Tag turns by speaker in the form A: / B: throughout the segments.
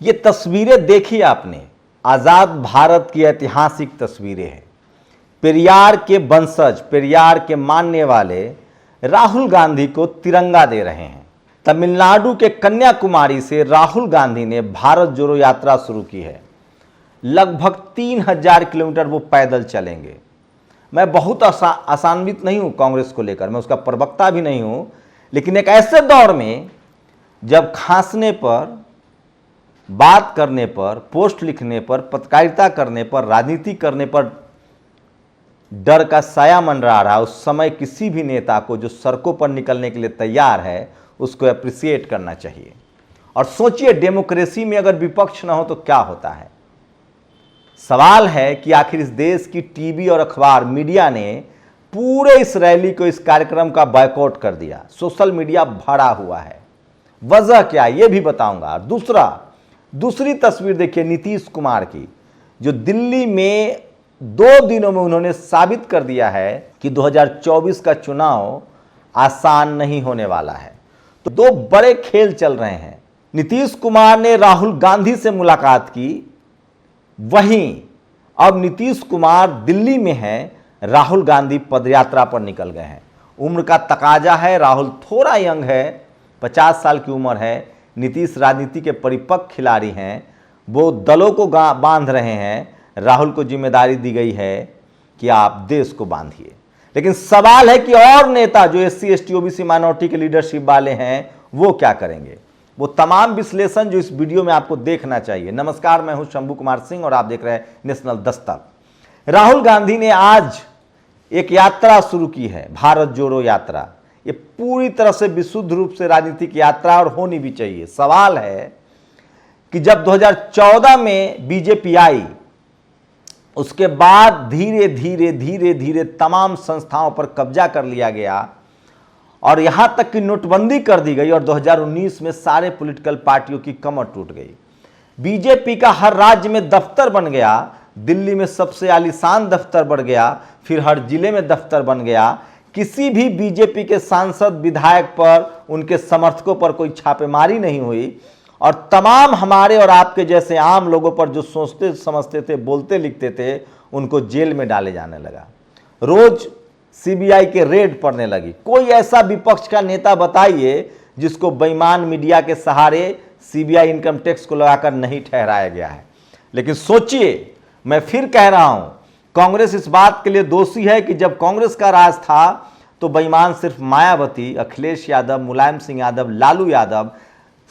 A: ये तस्वीरें देखी आपने, आज़ाद भारत की ऐतिहासिक तस्वीरें हैं। पेरियार के वंशज, पेरियार के मानने वाले राहुल गांधी को तिरंगा दे रहे हैं। तमिलनाडु के कन्याकुमारी से राहुल गांधी ने भारत जोड़ो यात्रा शुरू की है। लगभग 3000 किलोमीटर वो पैदल चलेंगे। मैं बहुत आसान्वित नहीं हूं कांग्रेस को लेकर, मैं उसका प्रवक्ता भी नहीं हूं, लेकिन एक ऐसे दौर में जब खांसने पर, बात करने पर, पोस्ट लिखने पर, पत्रकारिता करने पर, राजनीति करने पर डर का साया मंडरा रहा, उस समय किसी भी नेता को जो सड़कों पर निकलने के लिए तैयार है उसको अप्रिसिएट करना चाहिए। और सोचिए, डेमोक्रेसी में अगर विपक्ष ना हो तो क्या होता है। सवाल है कि आखिर इस देश की टीवी और अखबार, मीडिया ने पूरे इस रैली को, इस कार्यक्रम का बायकॉट कर दिया। सोशल मीडिया भरा हुआ है, वजह क्या, ये भी बताऊंगा। दूसरी तस्वीर देखिए नीतीश कुमार की, जो दिल्ली में 2 दिनों में उन्होंने साबित कर दिया है कि 2024 का चुनाव आसान नहीं होने वाला है। तो 2 बड़े खेल चल रहे हैं। नीतीश कुमार ने राहुल गांधी से मुलाकात की, वहीं अब नीतीश कुमार दिल्ली में हैं, राहुल गांधी पदयात्रा पर निकल गए हैं। उम्र का तकाजा है, राहुल थोड़ा यंग है, 50 साल की उम्र है। नीतीश राजनीति के परिपक्व खिलाड़ी हैं, वो दलों को बांध रहे हैं। राहुल को जिम्मेदारी दी गई है कि आप देश को बांधिए। लेकिन सवाल है कि और नेता जो SC ST OBC माइनॉरिटी के लीडरशिप वाले हैं वो क्या करेंगे। वो तमाम विश्लेषण जो इस वीडियो में आपको देखना चाहिए। नमस्कार, मैं हूं शंभू कुमार सिंह और आप देख रहे हैं नेशनल दस्तक। राहुल गांधी ने आज एक यात्रा शुरू की है, भारत जोड़ो यात्रा। ये पूरी तरह से विशुद्ध रूप से राजनीतिक यात्रा और होनी भी चाहिए। सवाल है कि जब 2014 में बीजेपी आई, उसके बाद धीरे धीरे तमाम संस्थाओं पर कब्जा कर लिया गया और यहां तक कि नोटबंदी कर दी गई और 2019 में सारे पॉलिटिकल पार्टियों की कमर टूट गई। बीजेपी का हर राज्य में दफ्तर बन गया, दिल्ली में सबसे आलीशान दफ्तर बढ़ गया, फिर हर जिले में दफ्तर बन गया। किसी भी बीजेपी के सांसद, विधायक पर, उनके समर्थकों पर कोई छापेमारी नहीं हुई और तमाम हमारे और आपके जैसे आम लोगों पर जो सोचते समझते थे, बोलते लिखते थे, उनको जेल में डाले जाने लगा। रोज CBI के रेड पड़ने लगी। कोई ऐसा विपक्ष का नेता बताइए जिसको बेईमान मीडिया के सहारे CBI इनकम टैक्स को लगाकर नहीं ठहराया गया है। लेकिन सोचिए, मैं फिर कह रहा हूं, कांग्रेस इस बात के लिए दोषी है कि जब कांग्रेस का राज था तो बेईमान सिर्फ मायावती, अखिलेश यादव, मुलायम सिंह यादव, लालू यादव,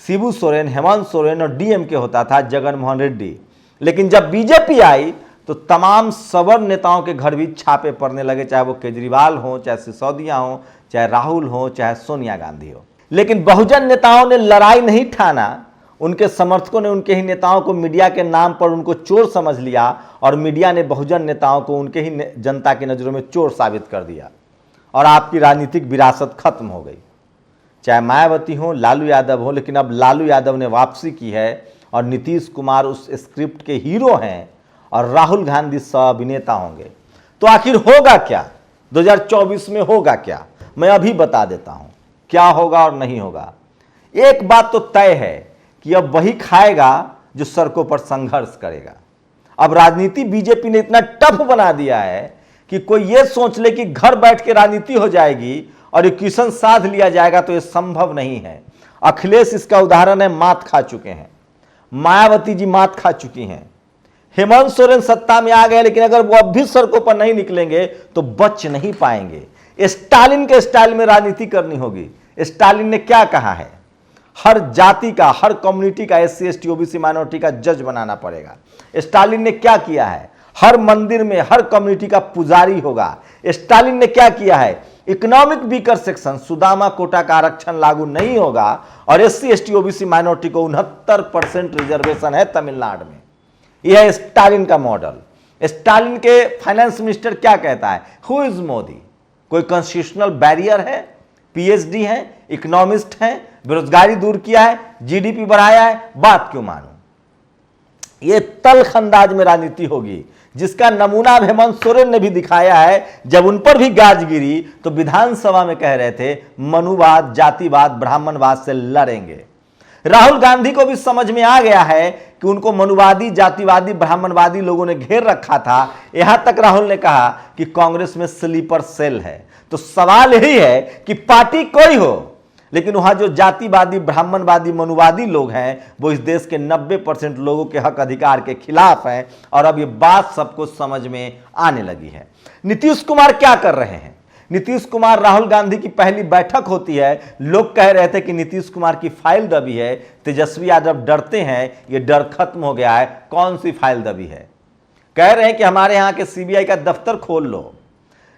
A: शिबू सोरेन, हेमंत सोरेन और DMK होता था, जगन मोहन रेड्डी। लेकिन जब बीजेपी आई तो तमाम सवर्ण नेताओं के घर भी छापे पड़ने लगे, चाहे वो केजरीवाल हो, चाहे सिसोदिया हो, चाहे राहुल हो, चाहे सोनिया गांधी हो। लेकिन बहुजन नेताओं ने लड़ाई नहीं ठाना, उनके समर्थकों ने उनके ही नेताओं को मीडिया के नाम पर उनको चोर समझ लिया और मीडिया ने बहुजन नेताओं को उनके ही जनता की नज़रों में चोर साबित कर दिया और आपकी राजनीतिक विरासत खत्म हो गई। चाहे मायावती हो, लालू यादव हो, लेकिन अब लालू यादव ने वापसी की है और नीतीश कुमार उस स्क्रिप्ट के हीरो हैं और राहुल गांधी सह अभिनेता होंगे। तो आखिर होगा क्या 2024 में, होगा क्या? मैं अभी बता देता हूं क्या होगा और नहीं होगा। एक बात तो तय है कि अब वही खाएगा जो सड़कों पर संघर्ष करेगा। अब राजनीति बीजेपी ने इतना टफ बना दिया है कि कोई ये सोच ले कि घर बैठ के राजनीति हो जाएगी और इक्वेशन साध लिया जाएगा, तो ये संभव नहीं है। अखिलेश इसका उदाहरण है, मात खा चुके हैं। मायावती जी मात खा चुकी हैं। हेमंत सोरेन सत्ता में आ गए, लेकिन अगर वो अब भी सड़कों पर नहीं निकलेंगे तो बच नहीं पाएंगे। स्टालिन के स्टाइल में राजनीति करनी होगी। स्टालिन ने क्या कहा है, हर जाति का, हर कम्युनिटी का, SC ST OBC माइनॉरिटी का जज बनाना पड़ेगा। स्टालिन ने क्या किया है, हर मंदिर में हर कम्युनिटी का पुजारी होगा। स्टालिन ने क्या किया है, इकोनॉमिक वीकर सेक्शन, सुदामा कोटा का आरक्षण लागू नहीं होगा और SC ST OBC माइनॉरिटी को 69% रिजर्वेशन है तमिलनाडु में। यह है स्टालिन का मॉडल। स्टालिन के फाइनेंस मिनिस्टर क्या कहता है, हु इज मोदी? कोई कॉन्स्टिट्यूशनल बैरियर है, PhD है, इकोनॉमिस्ट है, बेरोजगारी दूर किया है, GDP बढ़ाया है, बात क्यों मानूं? ये तल्ख अंदाज में राजनीति होगी, जिसका नमूना हेमंत सोरेन ने भी दिखाया है। जब उन पर भी गाज गिरी तो विधानसभा में कह रहे थे मनुवाद, जातिवाद, ब्राह्मणवाद से लड़ेंगे। राहुल गांधी को भी समझ में आ गया है कि उनको मनुवादी, जातिवादी, ब्राह्मणवादी लोगों ने घेर रखा था। यहां तक राहुल ने कहा कि कांग्रेस में स्लीपर सेल है। तो सवाल यही है कि पार्टी कोई हो, लेकिन वहां जो जातिवादी, ब्राह्मणवादी, मनुवादी लोग हैं वो इस देश के 90% लोगों के हक अधिकार के खिलाफ हैं। और अब ये बात सबको समझ में आने लगी है। नीतीश कुमार क्या कर रहे हैं? नीतीश कुमार, राहुल गांधी की पहली बैठक होती है, लोग कह रहे थे कि नीतीश कुमार की फाइल दबी है। तेजस्वी यादव डरते हैं, ये डर खत्म हो गया है। कौन सी फाइल दबी है? कह रहे हैं कि हमारे यहां के सीबीआई का दफ्तर खोल लो।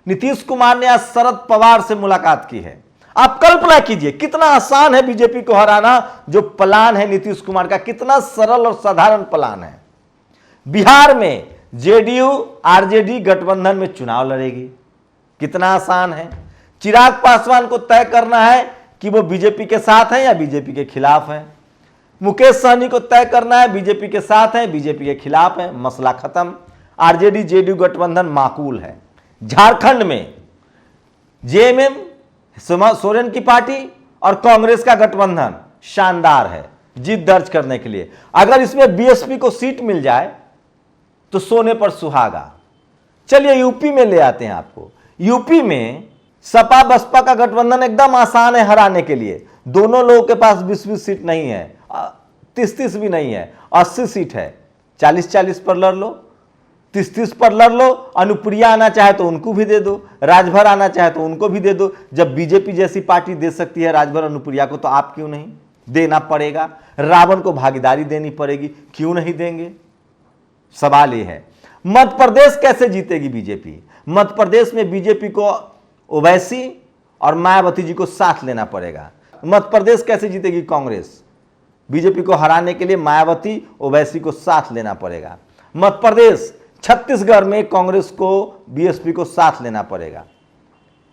A: नीतीश कुमार ने आज शरद पवार से मुलाकात की है। आप कल्पना कीजिए कितना आसान है बीजेपी को हराना। जो प्लान है नीतीश कुमार का, कितना सरल और साधारण प्लान है। बिहार में जेडीयू आरजेडी गठबंधन में चुनाव लड़ेगी, कितना आसान है। चिराग पासवान को तय करना है कि वो बीजेपी के साथ हैं या बीजेपी के खिलाफ हैं। मुकेश सहनी को तय करना है बीजेपी के साथ हैं, बीजेपी के खिलाफ हैं, मसला खत्म। आरजेडी जेडीयू गठबंधन माकूल है। झारखंड में जेएमएम सोरेन की पार्टी और कांग्रेस का गठबंधन शानदार है जीत दर्ज करने के लिए। अगर इसमें बीएसपी को सीट मिल जाए तो सोने पर सुहागा। चलिए यूपी में ले आते हैं आपको। यूपी में सपा बसपा का गठबंधन एकदम आसान है हराने के लिए। दोनों लोगों के पास 20-20 सीट नहीं है, 30-30 भी नहीं है, 80 सीट है। 40-40 पर लड़ लो, 30-30 पर लड़ लो। अनुप्रिया आना चाहे तो उनको भी दे दो, राजभर आना चाहे तो उनको भी दे दो। जब बीजेपी जैसी पार्टी दे सकती है राजभर, अनुप्रिया को, तो आप क्यों नहीं? देना पड़ेगा। रावण को भागीदारी देनी पड़ेगी, क्यों नहीं देंगे? सवाल यह है मध्य प्रदेश कैसे जीतेगी बीजेपी? मध्य प्रदेश में बीजेपी को ओवैसी और मायावती जी को साथ लेना पड़ेगा। मध्य प्रदेश कैसे जीतेगी कांग्रेस? बीजेपी को हराने के लिए मायावती, ओवैसी को साथ लेना पड़ेगा। मध्य प्रदेश, छत्तीसगढ़ में कांग्रेस को, बीएसपी को साथ लेना पड़ेगा।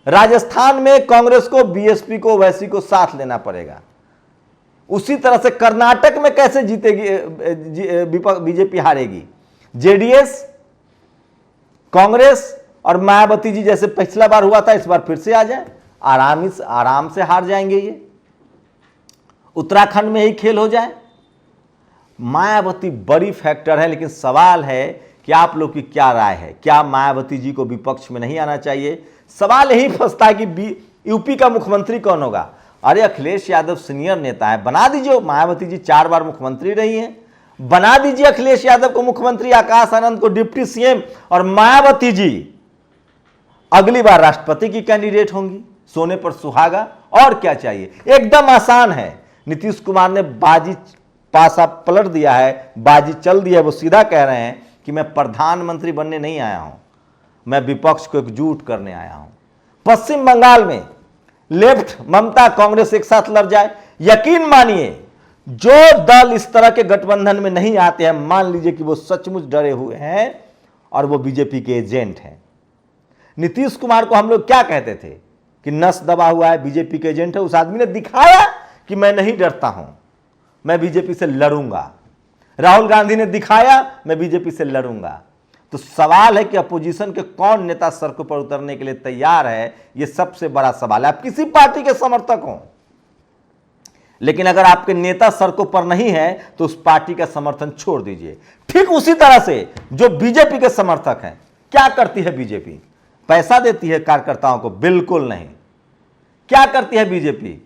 A: राजस्थान में कांग्रेस को, बीएसपी को, ओवैसी को साथ लेना पड़ेगा। उसी तरह से कर्नाटक में कैसे जीतेगी बीजेपी? हारेगी। जेडीएस, कांग्रेस और मायावती जी जैसे पिछला बार हुआ था, इस बार फिर से आ जाए, आराम से हार जाएंगे ये। उत्तराखंड में ही खेल हो जाए। मायावती बड़ी फैक्टर है, लेकिन सवाल है कि आप लोग की क्या राय है? क्या मायावती जी को विपक्ष में नहीं आना चाहिए? सवाल यही फंसता है कि यूपी का मुख्यमंत्री कौन होगा? अरे अखिलेश यादव सीनियर नेता है, बना दीजिए। मायावती जी 4 बार मुख्यमंत्री रही हैं, बना दीजिए अखिलेश यादव को मुख्यमंत्री, आकाश आनंद को डिप्टी सीएम, और मायावती जी अगली बार राष्ट्रपति की कैंडिडेट होंगी। सोने पर सुहागा। और क्या चाहिए? एकदम आसान है। नीतीश कुमार ने बाजी पासा पलट दिया है, बाजी चल दी है। वो सीधा कह रहे हैं कि मैं प्रधानमंत्री बनने नहीं आया हूं, मैं विपक्ष को एकजुट करने आया हूं। पश्चिम बंगाल में लेफ्ट, ममता, कांग्रेस एक साथ लड़ जाए, यकीन मानिए जो दल इस तरह के गठबंधन में नहीं आते हैं, मान लीजिए कि वो सचमुच डरे हुए हैं और वो बीजेपी के एजेंट हैं। नीतीश कुमार को हम लोग क्या कहते थे कि नस दबा हुआ है, बीजेपी के एजेंट है। उस आदमी ने दिखाया कि मैं नहीं डरता हूं, मैं बीजेपी से लड़ूंगा। राहुल गांधी ने दिखाया मैं बीजेपी से लड़ूंगा। तो सवाल है कि अपोजिशन के कौन नेता सड़कों पर उतरने के लिए तैयार है? यह सबसे बड़ा सवाल है। आप किसी पार्टी के समर्थक हो, लेकिन अगर आपके नेता सड़कों पर नहीं है तो उस पार्टी का समर्थन छोड़ दीजिए। ठीक उसी तरह से जो बीजेपी के समर्थक हैं, क्या करती है बीजेपी? पैसा देती है कार्यकर्ताओं को? बिल्कुल नहीं। क्या करती है बीजेपी?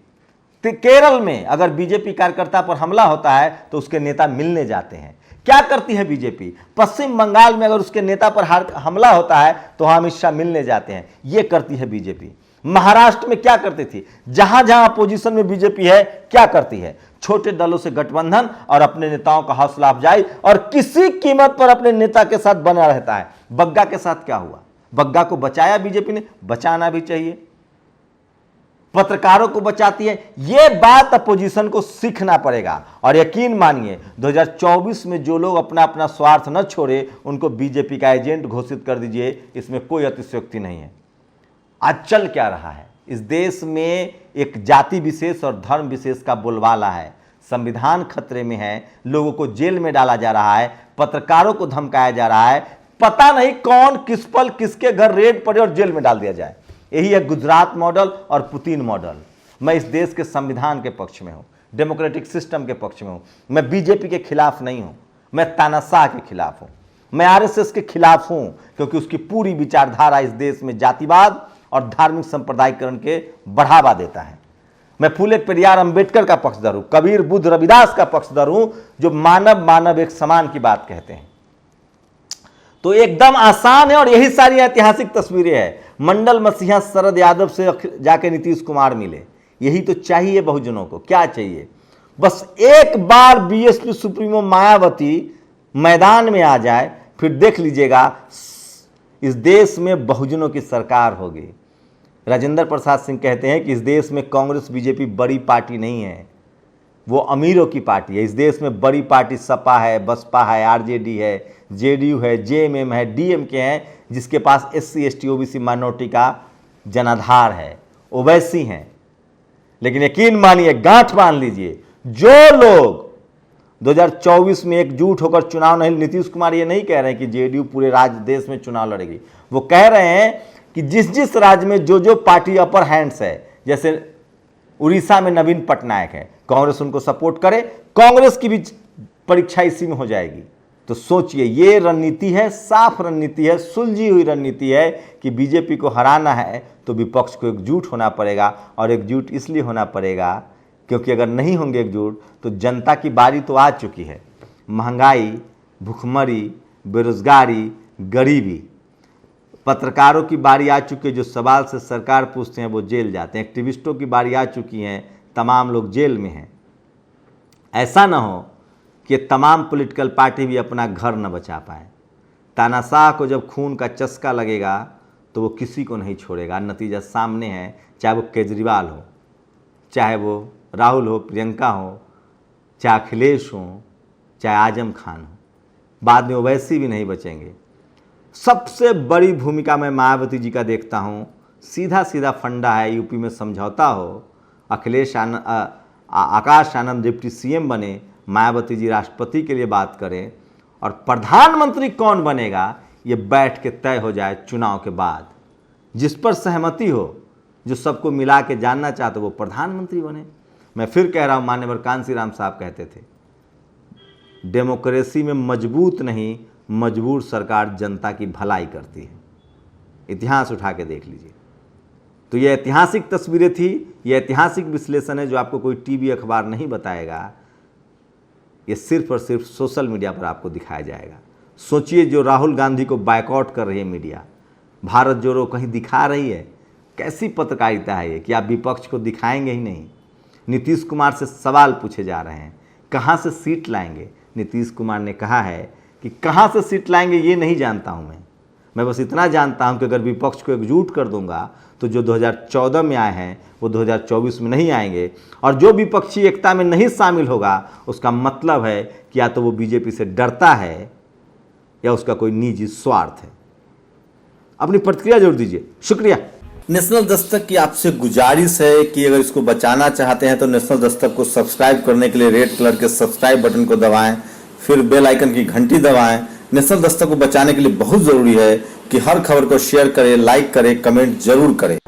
A: केरल में अगर बीजेपी कार्यकर्ता पर हमला होता है तो उसके नेता मिलने जाते हैं। क्या करती है बीजेपी? पश्चिम बंगाल में अगर उसके नेता पर हमला होता है तो अमित शाह मिलने जाते हैं। यह करती है बीजेपी। महाराष्ट्र में क्या करती थी? जहां जहां अपोजिशन में बीजेपी है, क्या करती है? छोटे दलों से गठबंधन और अपने नेताओं का हौसला अफजाई, और किसी कीमत पर अपने नेता के साथ बना रहता है। बग्गा के साथ क्या हुआ? बग्गा को बचाया बीजेपी ने, बचाना भी चाहिए। पत्रकारों को बचाती है। यह बात अपोजिशन को सीखना पड़ेगा। और यकीन मानिए 2024 में जो लोग अपना अपना स्वार्थ न छोड़े, उनको बीजेपी का एजेंट घोषित कर दीजिए। इसमें कोई अतिशयोक्ति नहीं है। आज चल क्या रहा है? इस देश में एक जाति विशेष और धर्म विशेष का बोलबाला है। संविधान खतरे में है, लोगों को जेल में डाला जा रहा है, पत्रकारों को धमकाया जा रहा है। पता नहीं कौन किस पल किसके घर रेड पड़े और जेल में डाल दिया जाए। यही है गुजरात मॉडल और पुतिन मॉडल। मैं इस देश के संविधान के पक्ष में हूँ, डेमोक्रेटिक सिस्टम के पक्ष में हूँ। मैं बीजेपी के खिलाफ नहीं हूँ, मैं तानाशाह के खिलाफ हूँ, मैं आरएसएस के खिलाफ हूँ, क्योंकि उसकी पूरी विचारधारा इस देश में जातिवाद और धार्मिक संप्रदायीकरण के बढ़ावा देता है। मैं फूले पेरियार अंबेडकर का पक्षधर हूँ, कबीर बुद्ध रविदास का पक्षधर हूँ, जो मानव मानव एक समान की बात कहते हैं। तो एकदम आसान है और यही सारी ऐतिहासिक तस्वीरें हैं। मंडल मसीहा शरद यादव से जाके नीतीश कुमार मिले, यही तो चाहिए बहुजनों को। क्या चाहिए? बस एक बार बीएसपी सुप्रीमो मायावती मैदान में आ जाए, फिर देख लीजिएगा इस देश में बहुजनों की सरकार होगी। राजेंद्र प्रसाद सिंह कहते हैं कि इस देश में कांग्रेस बीजेपी बड़ी पार्टी नहीं है, वो अमीरों की पार्टी है। इस देश में बड़ी पार्टी सपा है, बसपा है, आरजेडी है, जेडीयू है, जेएमएम है, डीएमके है, जिसके पास एससी एसटी ओबीसी माइनॉरिटी का जनाधार है, ओवैसी हैं। लेकिन यकीन मानिए, गांठ बांध लीजिए, जो लोग 2024 में एकजुट होकर चुनाव नहीं, नीतीश कुमार ये नहीं कह रहे हैं कि जेडीयू पूरे राज्य देश में चुनाव लड़ेगी, वो कह रहे हैं कि जिस जिस राज्य में जो जो पार्टी अपर हैंड्स है, जैसे उड़ीसा में नवीन पटनायक है, कांग्रेस उनको सपोर्ट करे, कांग्रेस की भी परीक्षा इसी में हो जाएगी। तो सोचिए, ये रणनीति है, साफ रणनीति है, सुलझी हुई रणनीति है कि बीजेपी को हराना है तो विपक्ष को एकजुट होना पड़ेगा। और एकजुट इसलिए होना पड़ेगा क्योंकि अगर नहीं होंगे एकजुट तो जनता की बारी तो आ चुकी है। महंगाई, भुखमरी, बेरोजगारी, गरीबी, पत्रकारों की बारी आ चुकी है, जो सवाल से सरकार पूछते हैं वो जेल जाते हैं। एक्टिविस्टों की बारी आ चुकी है, तमाम लोग जेल में हैं। ऐसा ना हो कि तमाम पॉलिटिकल पार्टी भी अपना घर न बचा पाए। तानाशाह को जब खून का चस्का लगेगा तो वो किसी को नहीं छोड़ेगा। नतीजा सामने है, चाहे वो केजरीवाल हो, चाहे वो राहुल हो, प्रियंका हो, चाहे अखिलेश हो, चाहे आजम खान हो, बाद में ओवैसी भी नहीं बचेंगे। सबसे बड़ी भूमिका मैं मायावती जी का देखता हूँ। सीधा सीधा फंडा है, यूपी में समझौता हो, आकाश आनंद डिप्टी सीएम बने, मायावती जी राष्ट्रपति के लिए बात करें, और प्रधानमंत्री कौन बनेगा ये बैठ के तय हो जाए चुनाव के बाद। जिस पर सहमति हो, जो सबको मिला के जानना चाहते, वो प्रधानमंत्री बने। मैं फिर कह रहा हूँ, माननीय कांसी राम साहब कहते थे, डेमोक्रेसी में मजबूत नहीं, मजबूर सरकार जनता की भलाई करती है। इतिहास उठा के देख लीजिए। तो ये ऐतिहासिक तस्वीरें थी, ये ऐतिहासिक विश्लेषण है जो आपको कोई टीवी अखबार नहीं बताएगा। ये सिर्फ और सिर्फ सोशल मीडिया पर आपको दिखाया जाएगा। सोचिए, जो राहुल गांधी को बायकॉट कर रही है मीडिया, भारत जोड़ो कहीं दिखा रही है, कैसी पत्रकारिता है ये कि आप विपक्ष को दिखाएंगे ही नहीं। नीतीश कुमार से सवाल पूछे जा रहे हैं, कहाँ से सीट लाएंगे। नीतीश कुमार ने कहा है कि कहाँ से सीट लाएंगे ये नहीं जानता हूँ मैं बस इतना जानता हूँ कि अगर विपक्ष को एकजुट कर दूंगा तो जो 2014 में आए हैं वो 2024 में नहीं आएंगे, और जो विपक्षी एकता में नहीं शामिल होगा उसका मतलब है कि या तो वो बीजेपी से डरता है या उसका कोई निजी स्वार्थ है। अपनी प्रतिक्रिया जरूर दीजिए। शुक्रिया। नेशनल दस्तक की आपसे गुजारिश है कि अगर इसको बचाना चाहते हैं तो नेशनल दस्तक को सब्सक्राइब करने के लिए रेड कलर के सब्सक्राइब बटन को दबाएं, फिर बेल आइकन की घंटी दबाएं। नेशनल दस्तक को बचाने के लिए बहुत जरूरी है कि हर खबर को शेयर करें, लाइक करें, कमेंट जरूर करें।